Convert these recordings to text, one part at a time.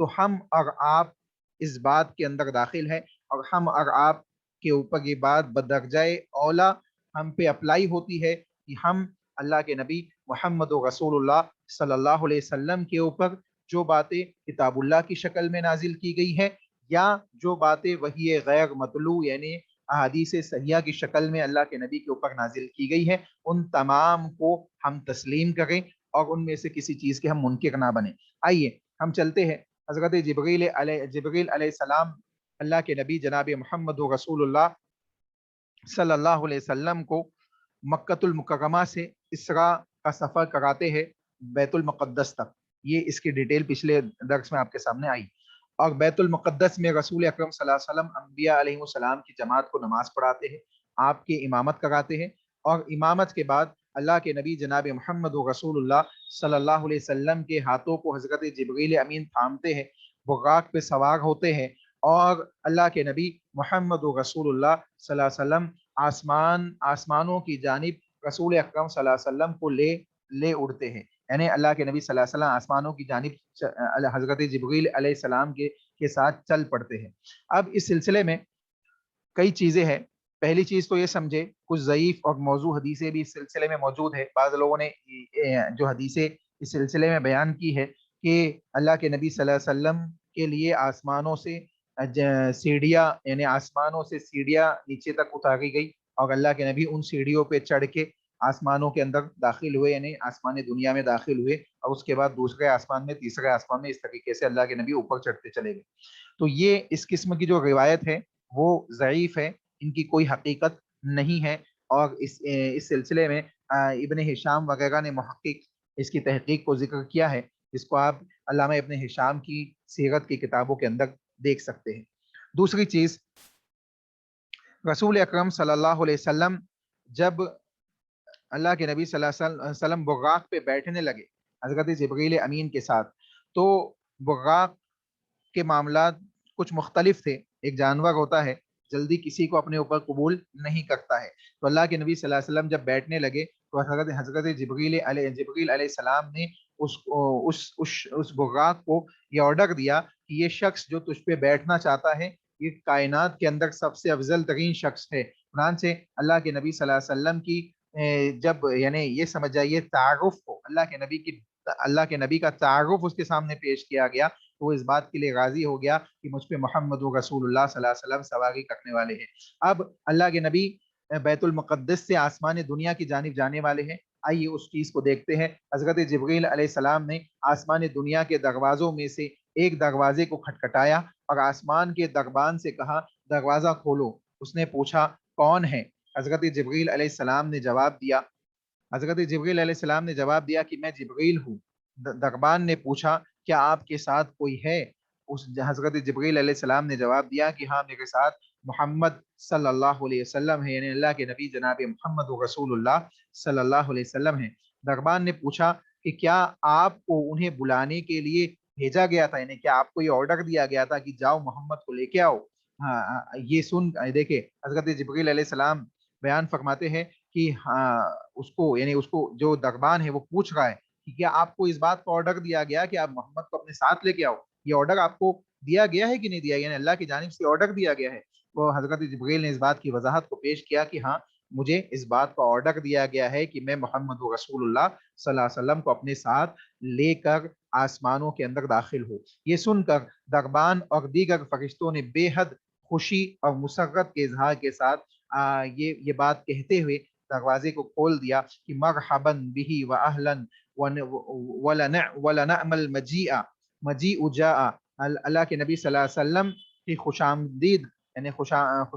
تو ہم اور آپ اس بات کے اندر داخل ہے، اور ہم اور آپ کے اوپر یہ بات بدرجہ اولا ہم پہ اپلائی ہوتی ہے کہ ہم اللہ کے نبی محمد رسول اللہ صلی اللہ علیہ وسلم کے اوپر جو باتیں کتاب اللہ کی شکل میں نازل کی گئی ہے، یا جو باتیں وحی غیر مطلوع یعنی احادیث صحیحہ کی شکل میں اللہ کے نبی کے اوپر نازل کی گئی ہے، ان تمام کو ہم تسلیم کریں اور ان میں سے کسی چیز کے ہم منکر نہ بنیں۔ آئیے ہم چلتے ہیں حضرت جبریل علیہ السلام اللہ کے نبی جناب محمد رسول اللہ صلی اللہ علیہ وسلم کو مکۃ المکرمہ سے اسراء کا سفر کراتے ہیں بیت المقدس تک۔ یہ اس کی ڈیٹیل پچھلے درس میں آپ کے سامنے آئی، اور بیت المقدس میں رسول اکرم صلی اللہ علیہ وسلم انبیاء علیہ السلام کی جماعت کو نماز پڑھاتے ہیں، آپ کی امامت کراتے ہیں، اور امامت کے بعد اللہ کے نبی جناب محمد رسول اللہ صلی اللہ علیہ وسلم کے ہاتھوں کو حضرت جبریل امین تھامتے ہیں، براق پہ سوار ہوتے ہیں، اور اللہ کے نبی محمد رسول اللہ صلی اللہ علیہ وسلم آسمانوں کی جانب رسول اکرم صلی اللہ علیہ وسلم کو لے اڑتے ہیں، یعنی اللہ کے نبی صلی اللہ علیہ وسلم آسمانوں کی جانب حضرت جبریل علیہ السلام کے ساتھ چل پڑتے ہیں۔ اب اس سلسلے میں کئی چیزیں ہیں۔ پہلی چیز تو یہ سمجھے کچھ ضعیف اور موضوع حدیثیں بھی اس سلسلے میں موجود ہے۔ بعض لوگوں نے جو حدیثیں اس سلسلے میں بیان کی ہے کہ اللہ کے نبی صلی اللہ علیہ وسلم کے لیے آسمانوں سے سیڑھیاں یعنی آسمانوں سے سیڑھیاں نیچے تک اتاری گئی، اور اللہ کے نبی ان سیڑھیوں پہ چڑھ کے آسمانوں کے اندر داخل ہوئے، یعنی آسمان دنیا میں داخل ہوئے، اور اس کے بعد دوسرے آسمان میں، تیسرے آسمان میں، اس طریقے سے اللہ کے نبی اوپر چڑھتے چلے گئے۔ تو یہ اس قسم کی جو روایت ہے وہ ضعیف ہے، ان کی کوئی حقیقت نہیں ہے، اور اس سلسلے میں ابن ہشام وغیرہ نے محقق اس کی تحقیق کو ذکر کیا ہے، جس کو آپ علامہ ابن ہشام کی سیرت کی کتابوں کے اندر دیکھ سکتے ہیں۔ دوسری چیز، رسول اکرم صلی اللہ علیہ وسلم جب اللہ کے نبی صلی اللہ علیہ وسلم براق پہ بیٹھنے لگے حضرت جبریل امین کے ساتھ، تو براق کے معاملات کچھ مختلف تھے۔ ایک جانور ہوتا ہے، جلدی کسی کو اپنے اوپر قبول نہیں کرتا ہے، تو اللہ کے نبی صلی اللہ علیہ وسلم جب بیٹھنے لگے تو حضرت جبریل علیہ السلام نے اس براق کو یہ آرڈر دیا کہ یہ شخص جو تجھ پہ بیٹھنا چاہتا ہے یہ کائنات کے اندر سب سے افضل ترین شخص ہے۔ چنانچہ اللہ کے نبی صلی اللہ علیہ وسلم کی جب یعنی یہ سمجھ جائیے تعارف کو اللہ کے نبی کا تعارف اس کے سامنے پیش کیا گیا، تو وہ اس بات کے لیے راضی ہو گیا کہ مجھ پہ محمد رسول اللہ صلی اللہ علیہ وسلم سواری کرنے والے ہیں۔ اب اللہ کے نبی بیت المقدس سے آسمان دنیا کی جانب جانے والے ہیں۔ آئیے اس چیز کو دیکھتے ہیں۔ حضرت جبریل علیہ السلام نے آسمان دنیا کے دروازوں میں سے ایک دروازے کو کھٹکھٹایا اور آسمان کے دربان سے کہا دروازہ کھولو۔ اس نے پوچھا کون ہے؟ حضرت جبریل علیہ السلام نے جواب دیا کہ میں جبریل ہوں۔ دربان نے پوچھا کیا آپ کے ساتھ کوئی ہے؟ حضرت جبریل علیہ السلام نے جواب دیا کہ ہاں میرے ساتھ محمد صلی اللہ علیہ وسلم ہے، یعنی اللہ کے نبی جناب محمد رسول اللہ صلی اللہ علیہ وسلم ہے۔ دربان نے پوچھا کہ کیا آپ کو انہیں بلانے کے لیے بھیجا گیا تھا، یعنی کیا آپ کو یہ آرڈر دیا گیا تھا کہ جاؤ محمد کو لے کے آؤ؟ یہ سن دیکھیں حضرت جبریل علیہ السلام بیان فرماتے ہیں کہ اس کو جو دربان ہے وہ پوچھ رہا ہے کہ کیا آپ کو اس بات کا آرڈر دیا گیا کہ آپ محمد کو اپنے ساتھ لے کے آؤ؟ یہ آرڈر آپ کو دیا گیا ہے کہ نہیں دیا، یعنی اللہ کی جانب سے آرڈر دیا گیا ہے؟ وہ حضرت جبریل نے اس بات کی وضاحت کو پیش کیا کہ ہاں مجھے اس بات کا آرڈر دیا گیا ہے کہ میں محمد رسول اللہ صلی اللہ علیہ وسلم کو اپنے ساتھ لے کر آسمانوں کے اندر داخل ہو۔ یہ سن کر دربان اور دیگر فرشتوں نے بے حد خوشی اور مسرت کے اظہار کے ساتھ یہ بات کہتے ہوئے دروازے کو کھول دیا کہ مرحبا به واہلا ولنعم المجیء جاء۔ اللہ کے نبی صلی اللہ علیہ وسلم کی خوش آمدید یعنی خوش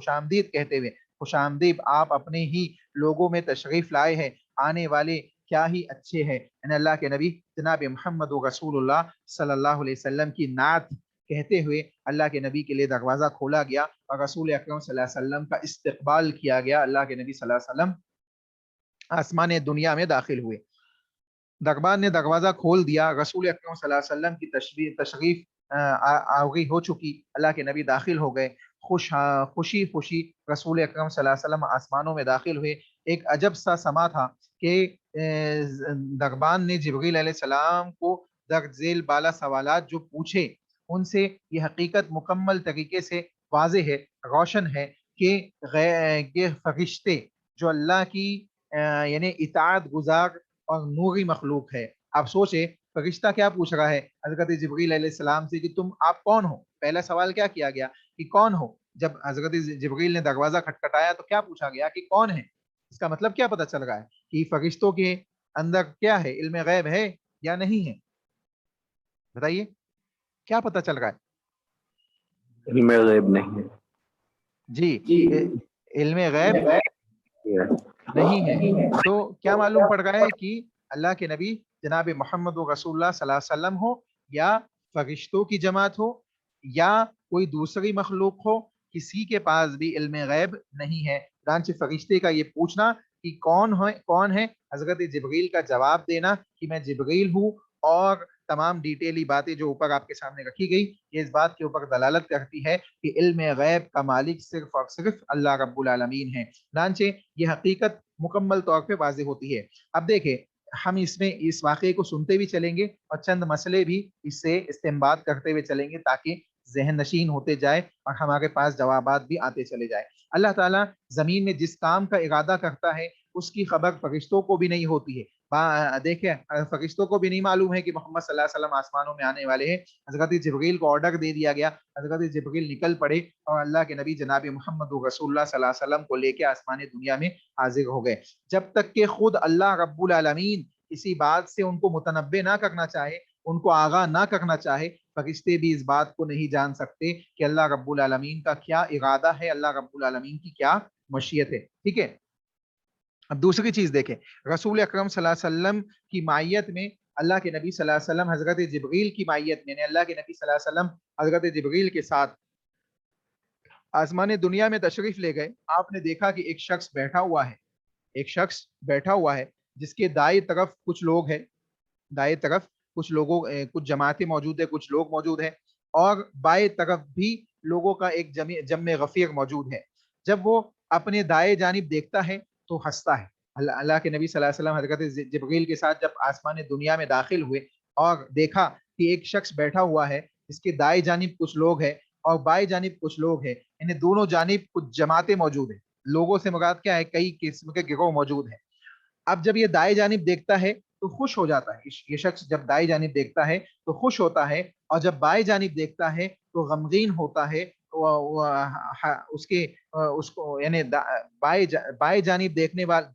آمدید کہتے ہوئے، خوش آمدید آپ اپنے ہی لوگوں میں تشریف لائے ہیں، آنے والے کیا ہی اچھے ہیں۔ یعنی اللہ کے نبی جناب محمد رسول اللہ صلی اللہ علیہ وسلم کی نعت کہتے ہوئے اللہ کے نبی کے لیے دروازہ کھولا گیا اور رسول اکرم صلی اللہ علیہ وسلم کا استقبال کیا گیا۔ اللہ کے نبی صلی اللہ علیہ وسلم آسمان دنیا میں داخل ہوئے۔ دربان نے دروازہ کھول دیا، رسول اکرم صلی اللہ علیہ وسلم کی تشریف آوری ہو چکی، اللہ کے نبی داخل ہو گئے۔ خوشی رسول اکرم صلی اللہ علیہ وسلم آسمانوں میں داخل ہوئے۔ ایک عجب سا سما تھا کہ دربان نے جبریل علیہ السلام کو درج ذیل بالا سوالات جو پوچھے ان سے یہ حقیقت مکمل طریقے سے واضح ہے، روشن ہے کہ یہ فرشتے جو اللہ کی یعنی اطاعت گزار اور نوری مخلوق ہے. آپ سوچے فرشتہ کیا پوچھ رہا ہے حضرت جبریل علیہ السلام سے کہ تم آپ کون ہو. پہلا سوال کیا کیا گیا کہ کون ہو. جب حضرت جبریل نے دروازہ کھٹکھٹایا تو کیا پوچھا گیا کہ کون ہے. اس کا مطلب کیا پتا چل رہا ہے کہ فرشتوں کے اندر کیا ہے، علم غیب ہے یا نہیں ہے. بتائیے کیا پتا چل رہا ہے؟ علم غیب نہیں ہے. جی علم غیب نہیں ہے. تو کیا معلوم پڑ رہا ہے کہ اللہ کے نبی جناب محمد رسول اللہ صلی اللہ علیہ وسلم ہو یا فرشتوں کی جماعت ہو یا کوئی دوسری مخلوق ہو، کسی کے پاس بھی علم غیب نہیں ہے. چنانچہ فرشتے کا یہ پوچھنا کہ کون ہے، حضرت جبریل کا جواب دینا کہ میں جبریل ہوں، اور تمام ڈیٹیلی باتیں جو اوپر آپ کے سامنے رکھی گئی یہ اس بات کے اوپر دلالت کرتی ہے کہ علم غیب کا مالک صرف اور صرف اللہ رب العالمین ہے. چنانچہ یہ حقیقت مکمل طور پہ واضح ہوتی ہے. اب دیکھیں ہم اس واقعے کو سنتے بھی چلیں گے اور چند مسئلے بھی اس سے استنباط کرتے ہوئے چلیں گے تاکہ ذہن نشین ہوتے جائے اور ہمارے پاس جوابات بھی آتے چلے جائے. اللہ تعالیٰ زمین میں جس کام کا ارادہ کرتا ہے اس کی خبر فرشتوں کو بھی نہیں ہوتی ہے. دیکھیں فرشتوں کو بھی نہیں معلوم ہے کہ محمد صلی اللہ علیہ وسلم آسمانوں میں آنے والے ہیں. حضرت جبریل کو آرڈر دے دیا گیا، حضرت جبریل نکل پڑے اور اللہ کے نبی جناب محمد رسول اللہ صلی اللہ علیہ وسلم کو لے کے آسمان دنیا میں حاضر ہو گئے. جب تک کہ خود اللہ رب العالمین کسی بات سے ان کو متنبع نہ کرنا چاہے، ان کو آگاہ نہ کرنا چاہے، فرشتے بھی اس بات کو نہیں جان سکتے کہ اللہ رب العالمین کا کیا ارادہ ہے، اللہ رب العالمین کی کیا مشیت ہے. ٹھیک ہے. اب دوسری چیز دیکھیں، رسول اکرم صلی اللہ علیہ وسلم کی معیت میں اللہ کے نبی صلی اللہ علیہ وسلم حضرت جبریل کی معیت میں، اللہ کے نبی صلی اللہ علیہ وسلم حضرت جبریل کے ساتھ آسمان دنیا میں تشریف لے گئے. آپ نے دیکھا کہ ایک شخص بیٹھا ہوا ہے جس کے دائیں طرف کچھ لوگ ہیں، دائیں طرف کچھ جماعتیں موجود ہیں، کچھ لوگ موجود ہیں، اور بائیں طرف بھی لوگوں کا ایک جمع غفیر موجود ہے. جب وہ اپنے دائیں جانب دیکھتا ہے تو ہنستا ہے. اللہ کے نبی صلی اللہ علیہ وسلم حضرت جبریل کے ساتھ جب آسمان دنیا میں داخل ہوئے اور دیکھا کہ ایک شخص بیٹھا ہوا ہے جس کے دائیں جانب کچھ لوگ ہیں اور بائیں جانب کچھ لوگ ہیں، انہیں دونوں جانب کچھ جماعتیں موجود ہیں. لوگوں سے مراد کیا ہے؟ کئی قسم کے گروہ موجود ہیں. اب جب یہ دائیں جانب دیکھتا ہے تو خوش ہو جاتا ہے. یہ شخص جب دائیں جانب دیکھتا ہے تو خوش ہوتا ہے، اور جب بائیں جانب دیکھتا ہے تو غمگین ہوتا ہے. اس کو یعنی بائیں جانب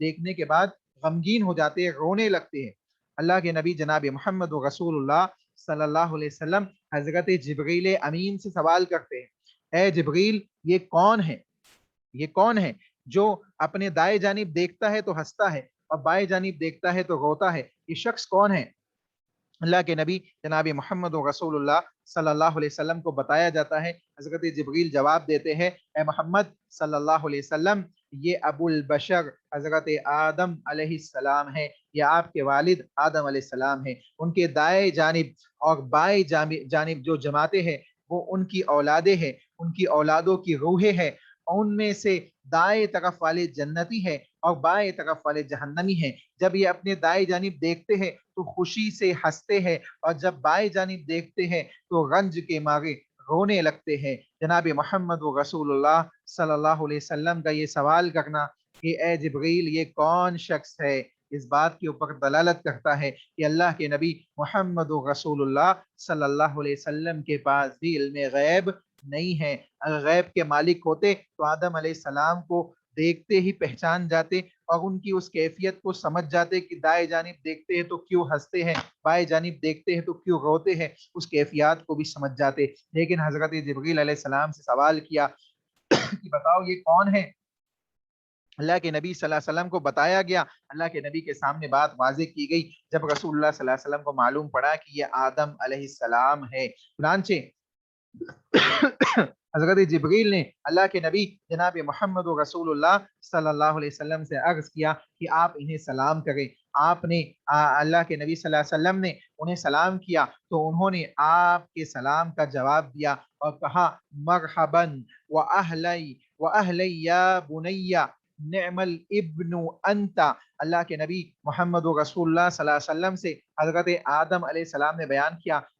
دیکھنے کے بعد غمگین ہو جاتے ہیں، رونے لگتے ہیں. اللہ کے نبی جناب محمد رسول اللہ صلی اللہ علیہ وسلم حضرت جبریل امین سے سوال کرتے ہیں، اے جبریل یہ کون ہے جو اپنے دائیں جانب دیکھتا ہے تو ہنستا ہے اور بائیں جانب دیکھتا ہے تو روتا ہے؟ یہ شخص کون ہے؟ اللہ کے نبی جناب محمد رسول اللہ صلی اللہ علیہ وسلم کو بتایا جاتا ہے. حضرت جبریل جواب دیتے ہیں، اے محمد صلی اللہ علیہ وسلم یہ ابو البشر حضرت آدم علیہ السلام ہے، یہ آپ کے والد آدم علیہ السلام ہیں. ان کے دائیں جانب اور بائیں جانب جو جماعتیں ہیں وہ ان کی اولادیں ہیں، ان کی اولادوں کی روحیں ہیں. ان میں سے دائیں طرف والے جنتی ہیں اور بائیں طرف والے جہنمی ہیں. جب یہ اپنے دائیں جانب دیکھتے ہیں تو خوشی سے ہنستے ہیں، اور جب بائیں جانب دیکھتے ہیں تو رنج کے مارے رونے لگتے ہیں. جناب محمد و رسول اللہ صلی اللہ علیہ وسلم کا یہ سوال کرنا کہ اے جبریل یہ کون شخص ہے، اس بات کے اوپر دلالت کرتا ہے کہ اللہ کے نبی محمد و رسول اللہ صلی اللہ علیہ وسلم کے پاس بھی علم غیب نہیں ہے. اگر غیب کے مالک ہوتے تو آدم علیہ السلام کو دیکھتے ہی پہچان جاتے اور ان کی اس کیفیت کو سمجھ جاتے کہ دائیں جانب دیکھتے ہیں تو کیوں ہنستے ہیں، بائیں جانب دیکھتے ہیں تو کیوں روتے ہیں، اس کیفیات کو بھی سمجھ جاتے. لیکن حضرت جبریل علیہ السلام سے سوال کیا کہ بتاؤ یہ کون ہے. اللہ کے نبی صلی اللہ علیہ وسلم کو بتایا گیا، اللہ کے نبی کے سامنے بات واضح کی گئی. جب رسول اللہ صلی اللہ علیہ وسلم کو معلوم پڑا کہ یہ آدم علیہ السلام ہے، چنانچہ حضرت جبریل نے اللہ کے نبی جناب محمد و رسول اللہ صلی اللہ علیہ وسلم سے عرض کیا کہ آپ انہیں سلام کریں. آپ نے اللہ کے نبی صلی اللہ علیہ وسلم نے انہیں سلام کیا تو انہوں نے آپ کے سلام کا جواب دیا اور کہا مرحبا وأهلی یا بنی نعم الابن انت. اللہ کے نبی محمد و رسول اللہ صلی اللہ علیہ وسلم سے حضرت آدم علیہ السلام نے بیان کیا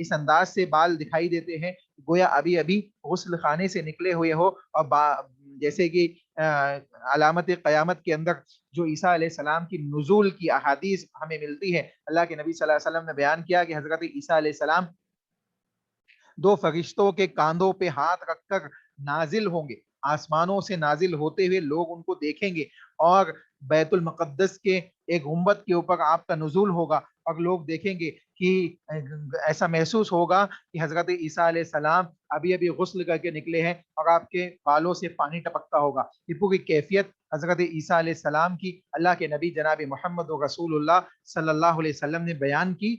اس انداز سے بال دکھائی دیتے ہیں گویا ابھی ابھی غسل خانے سے نکلے ہوئے ہو، اور جیسے کہ علامت قیامت کے اندر جو عیسیٰ علیہ السلام کی نزول کی احادیث ہمیں ملتی ہے، اللہ کے نبی صلی اللہ علیہ وسلم نے بیان کیا کہ حضرت عیسیٰ علیہ السلام دو فرشتوں کے کاندھوں پہ ہاتھ رکھ کر نازل ہوں گے، آسمانوں سے نازل ہوتے ہوئے لوگ ان کو دیکھیں گے، اور بیت المقدس کے ایک گنبد کے اوپر آپ کا نزول ہوگا، اور لوگ دیکھیں گے کہ ایسا محسوس ہوگا کہ حضرت عیسیٰ علیہ السلام ابھی ابھی غسل کر کے نکلے ہیں اور آپ کے بالوں سے پانی ٹپکتا ہوگا۔ یہ پوری کیفیت حضرت عیسیٰ علیہ السلام کی اللہ کے نبی جناب محمد رسول اللہ صلی اللہ علیہ وسلم نے بیان کی،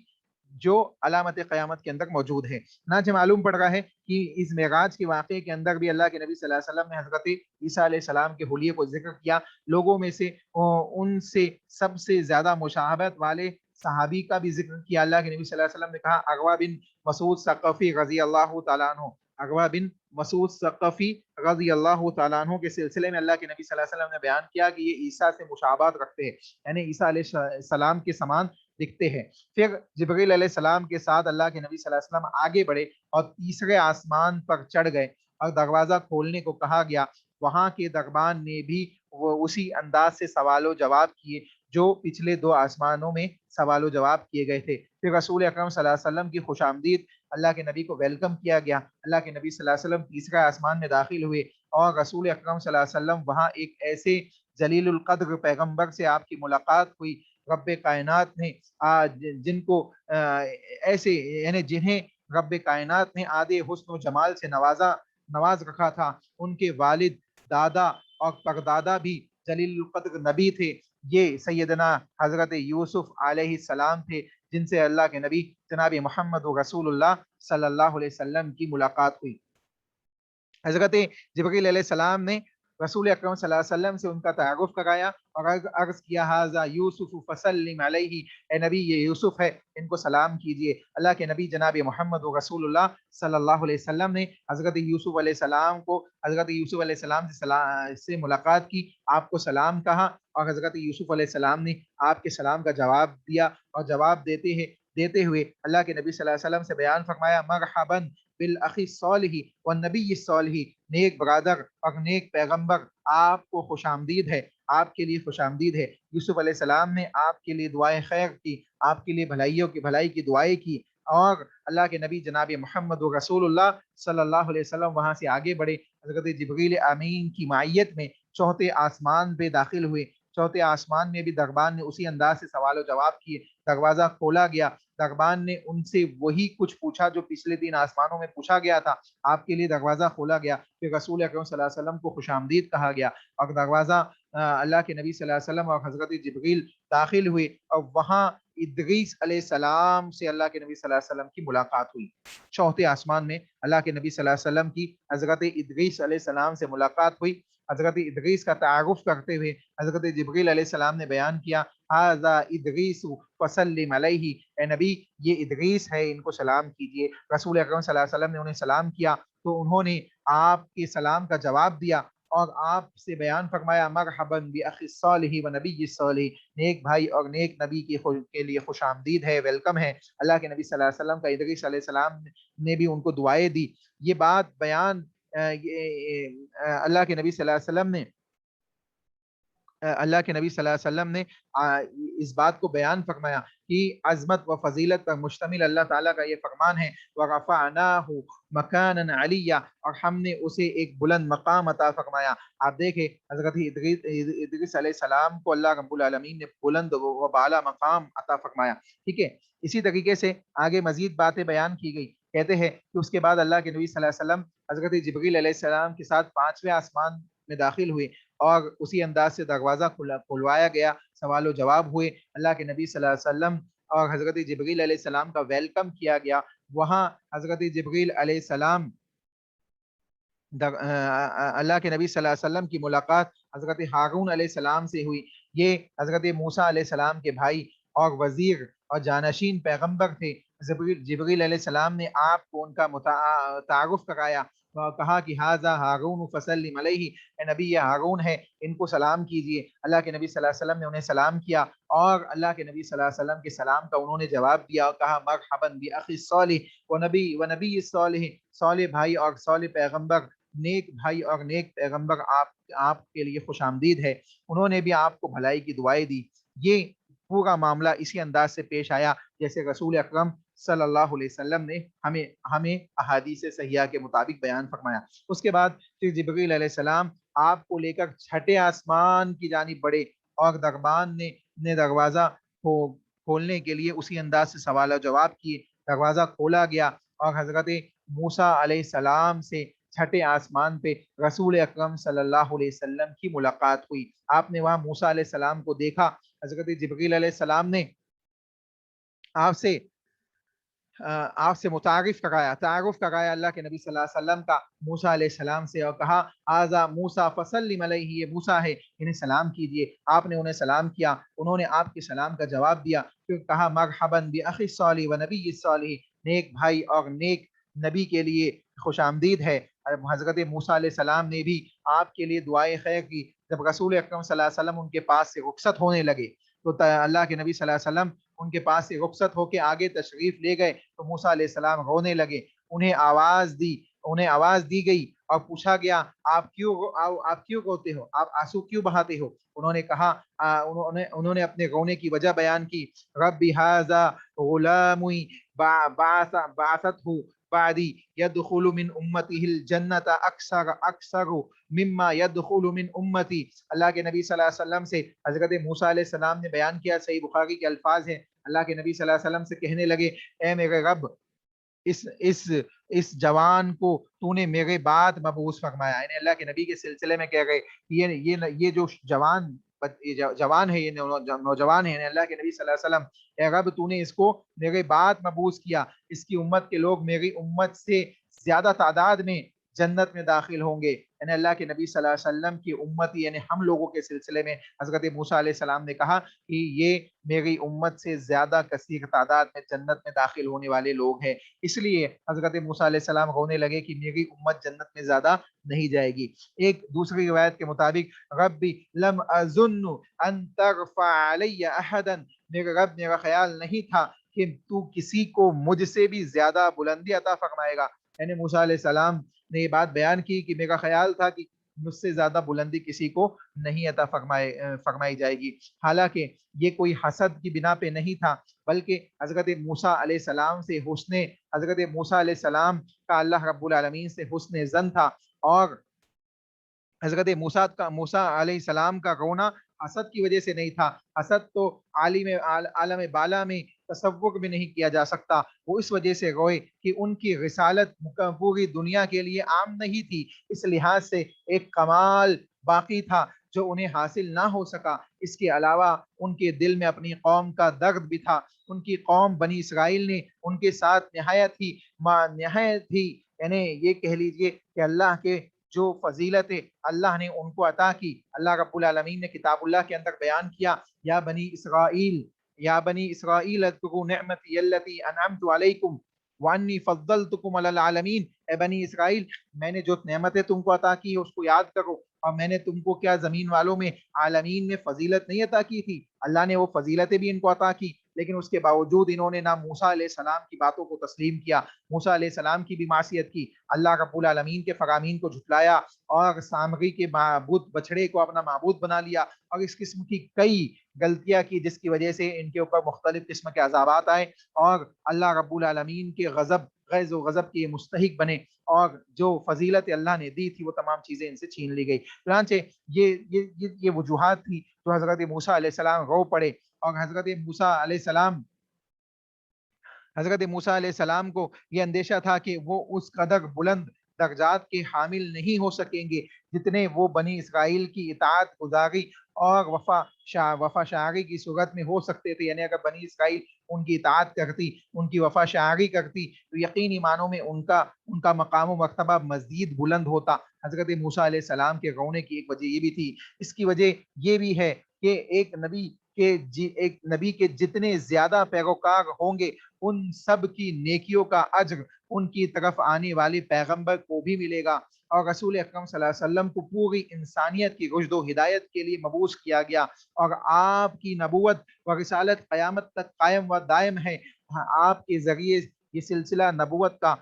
جو علامت قیامت کے اندر موجود ہے۔ چنانچہ معلوم پڑ رہا ہے کہ اس معراج کے واقعے کے اندر بھی اللہ کے نبی صلی اللہ علیہ وسلم نے حضرت عیسیٰ علیہ السلام کے حلیے کو ذکر کیا۔ لوگوں میں سے ان سے سب سے زیادہ مشابہت والے صحابی کا بھی ذکر کیا۔ اللہ کے نبی صلی اللہ علیہ وسلم نے کہا عروہ بن مسعود ثقفی رضی اللہ تعالیٰ عنہ، عروہ بن مسعود ثقفی رضی اللہ تعالیٰ عنہ کے سلسلے میں اللہ کے نبی صلی اللہ علیہ وسلم نے بیان کیا کہ یہ عیسیٰ سے مشابہت رکھتے ہیں، یعنی عیسیٰ علیہ السلام کے سمان دکھتے ہیں۔ پھر جبریل علیہ السلام کے ساتھ اللہ کے نبی صلی اللہ علیہ وسلم آگے بڑھے اور تیسرے آسمان پر چڑھ گئے اور دروازہ کھولنے کو کہا گیا۔ وہاں کے دربان نے بھی وہ اسی انداز سے سوال و جواب کیے جو پچھلے دو آسمانوں میں سوال و جواب کیے گئے تھے۔ پھر رسول اکرم صلی اللہ علیہ وسلم کی خوش آمدید، اللہ کے نبی کو ویلکم کیا گیا۔ اللہ کے نبی صلی اللہ علیہ وسلم تیسرے آسمان میں داخل ہوئے اور رسول اکرم صلی اللہ علیہ وسلم وہاں ایک ایسے جلیل القدر پیغمبر سے آپ کی ملاقات ہوئی، رب کائنات نے جن کو ایسے یعنی جنہیں رب کائنات نے آدھے حسن و جمال سے نواز رکھا تھا، ان کے والد، دادا اور پردادا بھی جلیل القدر نبی تھے۔ یہ سیدنا حضرت یوسف علیہ السلام تھے، جن سے اللہ کے نبی جناب محمد رسول اللہ صلی اللہ علیہ وسلم کی ملاقات ہوئی۔ حضرت جبریل علیہ السلام نے رسول اکرم صلی اللہ علیہ وسلم سے ان کا تعارف کرایا اور عرض کیا ھذا یوسف فسلم علیہ، اے نبی یہ یوسف ہے، ان کو سلام کیجئے۔ اللہ کے نبی جناب محمد رسول اللہ صلی اللہ علیہ وسلم نے حضرت یوسف علیہ السلام سے ملاقات کی، آپ کو سلام کہا اور حضرت یوسف علیہ السلام نے آپ کے سلام کا جواب دیا، اور جواب دیتے ہوئے اللہ کے نبی صلی اللہ علیہ وسلم سے بیان فرمایا مرحبا بالاخی الصالح والنبی الصالح، نیک برادر اور نیک پیغمبر، آپ کو خوش آمدید ہے، آپ کے لیے خوش آمدید ہے۔ یوسف علیہ السلام نے آپ کے لیے دعائیں خیر کی، آپ کے لیے بھلائی کی دعائیں کی، اور اللہ کے نبی جناب محمد رسول اللہ صلی اللہ علیہ وسلم وہاں سے آگے بڑھے، حضرت جبریل امین کی معیت میں چوتھے آسمان پہ داخل ہوئے۔ چوتھے آسمان میں بھی دربان نے اسی انداز سے سوال و جواب کیے، دروازہ کھولا گیا، دربان نے ان سے وہی کچھ پوچھا جو پچھلے 3 آسمانوں میں پوچھا گیا تھا، آپ کے لیے دروازہ کھولا گیا، پھر رسول اکرم صلی اللہ علیہ وسلم کو خوش آمدید کہا گیا، اور دروازہ اللہ کے نبی صلی اللہ علیہ وسلم اور حضرت جبریل داخل ہوئے، اور وہاں ادریس علیہ السلام سے اللہ کے نبی صلی اللہ علیہ وسلم کی ملاقات ہوئی۔ چوتھے آسمان میں اللہ کے نبی صلی اللہ علیہ وسلم کی حضرت ادریس علیہ السلام سے ملاقات ہوئی۔ حضرت ادریس کا تعارف کرتے ہوئے حضرت جبریل علیہ السلام نے بیان کیا ھذا ادریس فسلم علیہ، اے نبی یہ ادریس ہے، ان کو سلام کیجئے۔ رسول اکرم صلی اللہ علیہ وسلم نے انہیں سلام کیا تو انہوں نے آپ کے سلام کا جواب دیا اور آپ سے بیان فرمایا مرحبا باخی الصالح و نبی الصالح، نیک بھائی اور نیک نبی کے لیے خوش آمدید ہے، ویلکم ہے۔ اللہ کے نبی صلی اللہ علیہ وسلم کا ادریس علیہ السلام نے بھی ان کو دعائیں دی۔ یہ بات بیان اللہ کے نبی صلی اللہ علیہ وسلم نے اس بات کو بیان فرمایا کہ عظمت و فضیلت پر مشتمل اللہ تعالیٰ کا یہ فرمان ہے وَرَفَعْنَاهُ مَكَانًا عَلِيًّا، اور ہم نے اسے ایک بلند مقام عطا فرمایا۔ آپ دیکھیں حضرت ادریس علیہ السلام کو اللہ رب العالمین نے بلند و بالا مقام عطا فرمایا، ٹھیک ہے۔ اسی طریقے سے آگے مزید باتیں بیان کی گئی، کہتے ہیں کہ اس کے بعد اللہ کے نبی صلی اللہ علیہ وسلم حضرت جبریل علیہ السلام کے ساتھ 5ویں آسمان میں داخل ہوئے اور اسی انداز سے دروازہ کھلوایا گیا، سوال و جواب ہوئے، اللہ کے نبی صلی اللہ علیہ وسلم اور حضرت جبریل علیہ السلام کا ویلکم کیا گیا۔ وہاں حضرت جبریل علیہ السلام اللہ کے نبی صلی اللہ علیہ وسلم کی ملاقات حضرت ہارون علیہ السلام سے ہوئی۔ یہ حضرت موسیٰ علیہ السلام کے بھائی اور وزیر اور جانشین پیغمبر تھے۔ جبریل علیہ السلام نے آپ کو ان کا تعارف کرایا کہا کہ حاذا ہارون فسلم علیہ، اے نبی یہ ہارون ہے، ان کو سلام کیجیے۔ اللہ کے نبی صلی اللہ علیہ وسلم نے انہیں سلام کیا، اور اللہ کے نبی صلی اللہ علیہ وسلم کے سلام کا انہوں نے جواب دیا اور کہا مرحبا باخی الصالح و نبی الصالح، صالح بھائی اور صالح پیغمبر، نیک بھائی اور نیک پیغمبر، آپ کے لیے خوش آمدید ہے۔ انہوں نے بھی آپ کو بھلائی کی دعائیں دی۔ یہ پورا معاملہ اسی انداز سے پیش آیا جیسے رسول اکرم صلی اللہ علیہ وسلم نے ہمیں احادیث صحیحہ کے مطابق بیان فرمایا۔ اس کے بعد پھر جبریل علیہ السلام آپ کو لے کر چھٹے آسمان کی جانب بڑھے، اور دربان نے دروازہ کھولنے کے لیے اسی انداز سے سوال و جواب کیے۔ دروازہ کھولا گیا اور حضرت موسیٰ علیہ السلام سے چھٹے آسمان پہ رسول اکرم صلی اللہ علیہ وسلم کی ملاقات ہوئی۔ آپ نے وہاں موسیٰ علیہ السلام کو دیکھا۔ حضرت جبریل علیہ السلام نے آپ سے تعارف کرایا اللہ کے نبی صلی اللہ علیہ وسلم کا موسیٰ علیہ السلام سے، اور کہا آذا موسیٰ فسلم علیہ، یہ موسیٰ ہے، انہیں سلام کیجیے۔ آپ نے انہیں سلام کیا، انہوں نے آپ کے سلام کا جواب دیا، پھر کہا مرحبا باخی الصالح و نبی الصالح، نیک بھائی اور نیک نبی کے لیے خوش آمدید ہے۔ حضرت موسیٰ علیہ السلام نے بھی آپ کے لیے دعائیں خیر کی۔ جب رسول اکرم صلی اللہ علیہ وسلم ان کے پاس سے رخصت ہونے لگے تو اللہ کے نبی صلی اللہ علیہ وسلم ان کے پاس سے رخصت ہو کے آگے تشریف لے گئے تو موسیٰ علیہ السلام رونے لگے۔ انہیں آواز دی گئی اور پوچھا گیا آپ کیوں روتے ہو، آپ آنسو کیوں بہاتے ہو؟ انہوں نے کہا انہوں نے اپنے رونے کی وجہ بیان کی، رب ھذا غلام بعثته بعدی یدخل من امتہ الجنت اکثر مما یدخل من امتی۔ اللہ کے نبی صلی اللہ علیہ وسلم سے حضرت موسیٰ علیہ السلام نے بیان کیا، صحیح بخاری کے الفاظ ہیں، اللہ کے نبی صلی اللہ علیہ وسلم سے کہنے لگے اے میرے رب، اس جوان کو تو نے میرے بعد مبعوث فرمایا، یعنی اللہ کے نبی کے سلسلے میں کہہ گئے یہ جو جوان ہے، یہ نوجوان ہے، یعنی اللہ کے نبی صلی اللہ علیہ وسلم، اے رب تو نے اس کو میرے بعد مبعوث کیا، اس کی امت کے لوگ میری امت سے زیادہ تعداد میں جنت میں داخل ہوں گے۔ یعنی اللہ کے نبی صلی اللہ علیہ وسلم کی امتی یعنی ہم لوگوں کے سلسلے میں حضرت موسیٰ علیہ السلام نے کہا کہ یہ میری امت سے زیادہ کثیر تعداد میں جنت میں داخل ہونے والے لوگ ہیں، اس لیے حضرت موسیٰ علیہ السلام رونے لگے کہ میری امت جنت میں زیادہ نہیں جائے گی۔ ایک دوسری روایت کے مطابق ربی لم اظن ان ترفع علی احدا، میرے رب میرا خیال نہیں تھا کہ تو کسی کو مجھ سے بھی زیادہ بلندی عطا فرمائے گا۔ یعنی موسیٰ علیہ السلام نے یہ بات بیان کی کہ میرا خیال تھا کہ مجھ سے زیادہ بلندی کسی کو نہیں عطا فرمائی جائے گی، حالانکہ یہ کوئی حسد کی بنا پہ نہیں تھا، بلکہ حضرت موسیٰ علیہ السلام سے حضرت موسیٰ علیہ السلام کا اللہ رب العالمین سے حسن ظن تھا، اور حضرت موسیٰ علیہ السلام کا رونا حسد کی وجہ سے نہیں تھا۔ حسد تو عالم بالا میں تصور بھی نہیں کیا جا سکتا، وہ اس وجہ سے روئے کہ ان کی رسالت پوری دنیا کے لیے عام نہیں تھی، اس لحاظ سے ایک کمال باقی تھا جو انہیں حاصل نہ ہو سکا۔ اس کے علاوہ ان کے دل میں اپنی قوم کا درد بھی تھا، ان کی قوم بنی اسرائیل نے ان کے ساتھ نہایت ہی یعنی یہ کہہ لیجئے کہ اللہ کے جو فضیلت اللہ نے ان کو عطا کی، اللہ رب العالمین نے کتاب اللہ کے اندر بیان کیا، یا بنی اسرائیل اذکروا نعمتی التی انعمت علیکم وانی فضلتکم علی العالمین، اے بنی اسرائیل میں نے جو نعمتیں تم کو عطا کی اس کو یاد کرو، اور میں نے تم کو کیا زمین والوں میں عالمین میں فضیلت نہیں عطا کی تھی؟ اللہ نے وہ فضیلتیں بھی ان کو عطا کی، لیکن اس کے باوجود انہوں نے نہ موسیٰ علیہ السلام کی باتوں کو تسلیم کیا، موسیٰ علیہ السلام کی بھی معصیت کی، اللہ رب العالمین کے فرامین کو جھٹلایا، اور سامری کے معبود بچڑے کو اپنا معبود بنا لیا، اور اس قسم کی کئی غلطیاں کی جس کی وجہ سے ان کے اوپر مختلف قسم کے عذابات آئے، اور اللہ رب العالمین کے غیظ و غضب کے مستحق بنے، اور جو فضیلت اللہ نے دی تھی وہ تمام چیزیں ان سے چھین لی گئی۔ چنانچہ یہ وجوہات تھی جو حضرت موسیٰ علیہ السلام رو پڑے، اور حضرت موسیٰ علیہ السلام کو یہ اندیشہ تھا کہ وہ اس قدر بلند درجات کے حامل نہیں ہو سکیں گے جتنے وہ بنی اسرائیل کی اطاعت گزاری اور وفا شعاری کی صورت میں ہو سکتے تھے، یعنی اگر بنی اسرائیل ان کی اطاعت کرتی، ان کی وفا شعاری کرتی تو یقینی معنوں میں ان کا مقام و مرتبہ مزید بلند ہوتا۔ حضرت موسیٰ علیہ السلام کے رونے کی ایک وجہ یہ بھی تھی۔ اس کی وجہ یہ بھی ہے کہ ایک نبی کے جتنے زیادہ پیروکار ہوں گے ان سب کی نیکیوں کا اجر ان کی طرف آنے والے پیغمبر کو بھی ملے گا، اور رسول اکرم صلی اللہ علیہ وسلم کو پوری انسانیت کی رشد و ہدایت کے لیے مبعوث کیا گیا، اور آپ کی نبوت و رسالت قیامت تک قائم و دائم ہے۔ آپ کے ذریعے یہ سلسلہ نبوت کا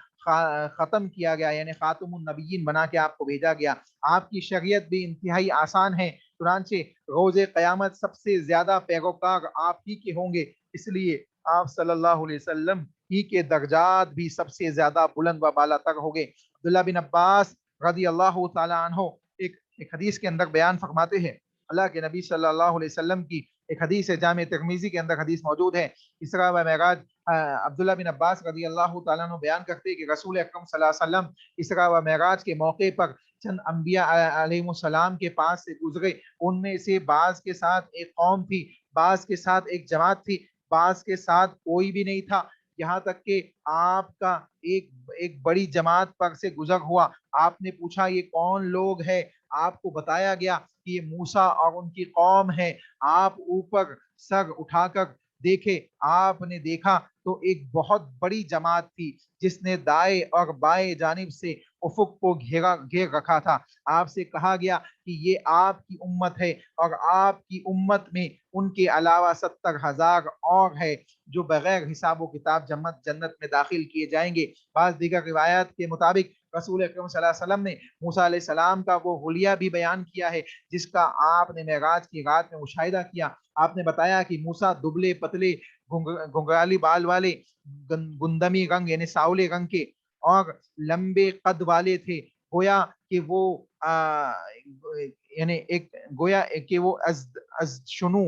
ختم کیا گیا، یعنی خاتم النبیین بنا کے آپ کو بھیجا گیا۔ آپ کی شریعت بھی انتہائی آسان ہے، چنانچہ روز قیامت سب سے زیادہ پیروکار آپ ہی کے ہوں گے، اس لیے آپ صلی اللہ علیہ وسلم ہی کے درجات بھی سب سے زیادہ بلند و بالا تر ہوں گے۔ عبداللہ بن عباس رضی اللہ تعالیٰ عنہ ایک حدیث کے اندر بیان فرماتے ہیں، اللہ کے نبی صلی اللہ علیہ وسلم کی ایک حدیث ہے، جامع ترمذی کے اندر حدیث موجود ہے، اسراء و معراج۔ عبداللہ بن عباس رضی اللہ تعالیٰ عنہ بیان کرتے ہیں کہ رسول اکرم صلی اللہ علیہ وسلم اسراء و معراج کے موقع پر چند انبیاء علیہ السلام کے پاس سے گزرے، ان میں سے بعض کے ساتھ ایک قوم تھی، بعض کے ساتھ ایک جماعت تھی، بعض کے ساتھ کوئی بھی نہیں تھا، یہاں تک کہ آپ کا ایک بڑی جماعت پر سے گزر ہوا۔ آپ نے پوچھا یہ کون لوگ ہے؟ آپ کو بتایا گیا کہ یہ موسیٰ اور ان کی قوم ہے۔ آپ اوپر سر اٹھا کر دیکھے، آپ نے دیکھا تو ایک بہت بڑی جماعت تھی جس نے دائیں اور بائیں جانب سے افق کو گھیر رکھا تھا۔ آپ سے کہا گیا کہ یہ آپ کی امت ہے، اور آپ کی امت میں ان کے علاوہ 70,000 اور ہے جو بغیر حساب و کتاب جنت میں داخل کیے جائیں گے۔ بعض دیگر روایات کے مطابق رسول اکرم صلی اللہ علیہ وسلم نے موسیٰ علیہ السلام کا وہ حلیہ بھی بیان کیا ہے جس کا آپ نے معراج کی رات میں مشاہدہ کیا۔ آپ نے بتایا کہ موسیٰ دبلے پتلے گنگرالی بال والے، گندمی رنگ یعنی ساولے رنگ کے اور لمبے قد والے تھے، گویا کہ وہ یعنی ایک گویا کہ وہ از شنو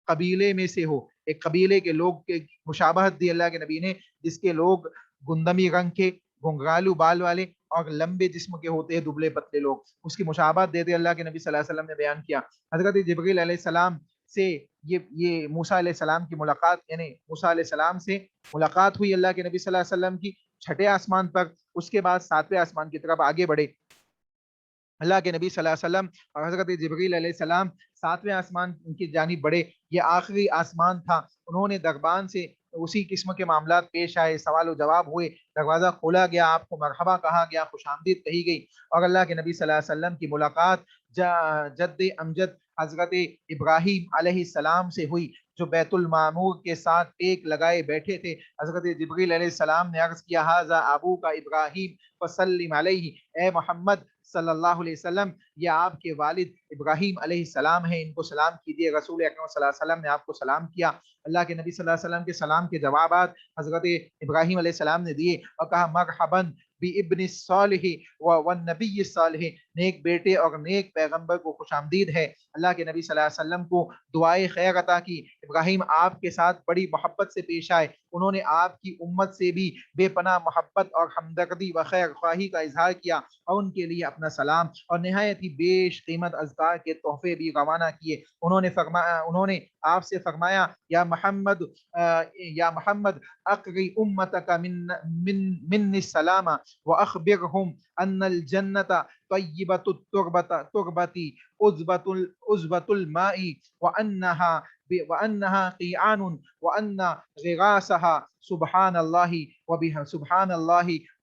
قبیلے میں سے ہو، ایک قبیلے کے لوگ کے مشابہت دی اللہ کے نبی نے، جس کے لوگ گندمی رنگ کے، گنگرالو بال والے اور لمبے جسم کے ہوتے ہیں، دبلے پتلے لوگ، اس کی مشابہت دیتے اللہ کے نبی صلی اللہ علیہ وسلم نے بیان کیا۔ حضرت جبریل علیہ السلام سے یہ موسیٰ علیہ السلام کی ملاقات، یعنی موسیٰ علیہ السلام سے ملاقات ہوئی اللہ کے نبی صلی اللہ علیہ وسلم کی چھٹے آسمان پر، اس کے بعد ساتویں آسمان کی طرف آگے بڑھے۔ اللہ کے نبی صلی اللہ علیہ وسلم اور حضرت جبریل علیہ السلام ساتویں آسمان کی جانب بڑھے، یہ آخری آسمان تھا۔ انہوں نے دربان سے اسی قسم کے معاملات پیش آئے، سوال و جواب ہوئے، دروازہ کھولا گیا، آپ کو مرحبا کہا گیا، خوش آمدید کہی گئی، اور اللہ کے نبی صلی اللہ علیہ وسلم کی ملاقات جد امجد حضرت ابراہیم علیہ السلام سے ہوئی، جو بیت المعمور کے ساتھ ٹیک لگائے بیٹھے تھے۔ حضرت جبریل علیہ السلام نے عرض کیا، ھذا ابوک ابراہیم فسلم علیہ، اے محمد صلی اللہ علیہ وسلم یہ آپ کے والد ابراہیم علیہ السلام ہیں، ان کو سلام کیجیے۔ رسول اکرم صلی اللہ علیہ وسلم نے آپ کو سلام کیا۔ اللہ کے نبی صلی اللہ علیہ وسلم کے سلام کے جوابات حضرت ابراہیم علیہ السلام نے دیے اور کہا، مرحبا بابن الصالح والنبی الصالح، نیک بیٹے اور نیک پیغمبر کو خوش آمدید ہے۔ اللہ کے نبی صلی اللہ علیہ وسلم کو دعائے خیر عطا کی۔ ابراہیم آپ کے ساتھ بڑی محبت سے پیش آئے، انہوں نے آپ کی امت سے بھی بے پناہ محبت اور ہمدردی و خیر خواہی کا اظہار کیا، اور ان کے لیے اپنا سلام اور نہایت ہی بیش قیمت اذکار کے تحفے بھی روانہ کیے۔ انہوں نے آپ سے فرمایا، یا محمد اقری امتک من السلام واخبرهم ان الجنت طیبۃ التربۃ عذبۃ الماء وانها قیعان وان غراسها سبحان اللہ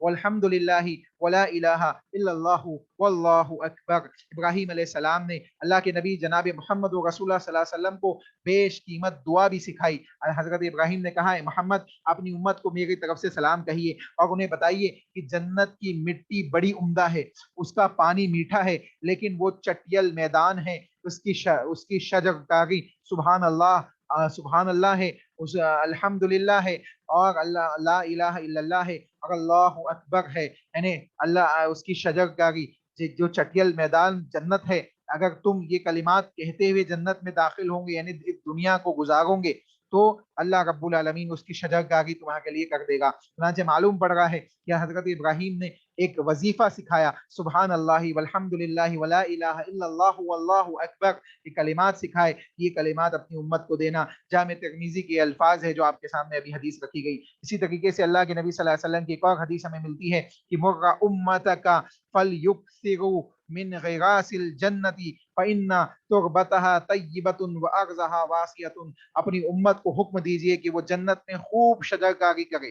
والحمد للہ ولا الہ الا اللہ واللہ اکبر۔ ابراہیم علیہ السلام نے اللہ کے نبی جناب محمد و رسول اللہ صلی اللہ علیہ وسلم کو بیش قیمت دعا بھی سکھائی۔ حضرت ابراہیم نے کہا، محمد اپنی امت کو میری طرف سے سلام کہیے اور انہیں بتائیے کہ جنت کی مٹی بڑی عمدہ ہے، اس کا پانی میٹھا ہے، لیکن وہ چٹیل میدان ہے، اس کی شجرکاری سبحان اللہ ہے، اس الحمدللہ ہے، اور اللہ لا الہ الا اللہ ہے، اور اللہ اکبر ہے، یعنی اللہ اس کی شجرکاری جو چٹیل میدان جنت ہے، اگر تم یہ کلمات کہتے ہوئے جنت میں داخل ہوں گے، یعنی اس دنیا کو گزاروں گے، تو اللہ رب العالمین اس کی شجرکاری تمہارے کے لیے کر دے گا۔ چنانچہ معلوم پڑ رہا ہے کہ حضرت ابراہیم نے ایک وظیفہ سکھایا، سبحان اللہ والحمد للہ ولا الہ الا اللہ واللہ اکبر، یہ کلمات سکھائے، یہ کلمات اپنی امت کو دینا۔ جامع ترمذی کے الفاظ ہے جو آپ کے سامنے ابھی حدیث رکھی گئی۔ اسی طریقے سے اللہ کے نبی صلی اللہ علیہ وسلم کی ایک اور حدیث ہمیں ملتی ہے کہ مر امتک فلیکثروا من غراس الجنت فإن تربتها طیبۃ وارضها واسعۃ، اپنی امت کو حکم دیجئے کہ وہ جنت میں خوب شجرکاری کرے،